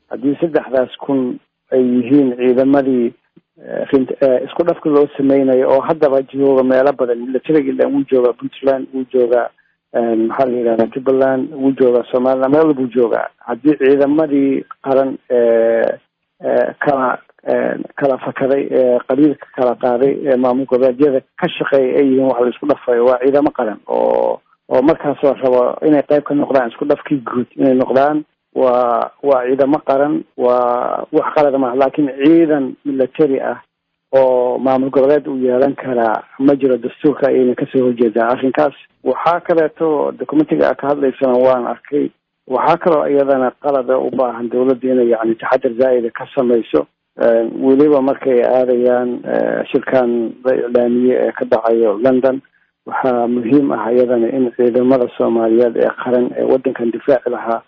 haddii saddexdaas kun ay yihiin ciidamadii isku dhafka loo sameynayo oo haddaba jooga meelo badan militariga ilaa wuu joogaa puntland wuu joogaa maxaa la yidhahdaa jubbaland wuu joogaa somaliland meel walbuu joogaa haddii ciidamadii qaran kala fakaday qabiilka kala qaaday maamul goboleedyada ka shaqeeya ay yihiin wax la isku dhafayo waa ciidamo qaran oo markaas la rabo inay qayb ka noqdaan isku dhafkii guud inay noqdaan waa ciidamo qaran waa wax qalada maaha laakiin ciidan military ah oo maamul goboleed uu yeelan karaa ma jiro dastuurka ayayna kasoo horjeedaa arrinkaas. waxaa kaleeto documentiga ka hadlaysana waan arkay waxaa kaloo iyadana qalada u baahan dawladda inay yani taxadar zaa'ida ka samayso weliba markay aadayaan shirkan la iclaamiye ee ka dhacayo London. waxaa muhiim ah iyadana in ciidamada Soomaaliyeed ee qaran ee wadankan difaaci lahaa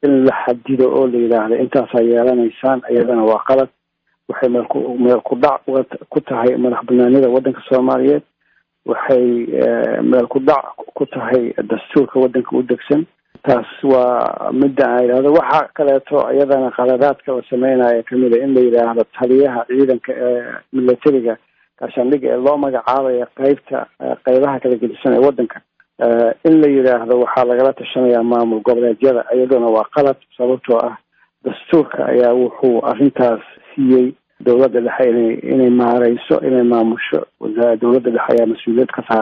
in la xadido oo la yiraahdo intaasaa yeelanaysaan iyadana waa qalad. waxay meel ku dhac ku tahay madax banaanida wadanka Soomaaliyeed. waxay meel ku dhac ku tahay dastuurka wadanka u degsan. taas waa midda ay yiraahdo. waxa kaleeto iyadana qaladaadka la sameeynaayo kamid ah in la yiraahdo taliyaha ciidanka militariga kaashandhiga ee loo magacaabayo qaybaha kala gedisan ee wadanka in la yiraahdo waxaa lagala tashanayaa maamul goboleedyada iyaduna waa qalad sababtoo ah dastuurka ayaa wuxuu arrintaas siiyey dawladda dhexe inay maareyso inay maamusho. dawladda dhexe ayaa mas-uuliyad ka saaran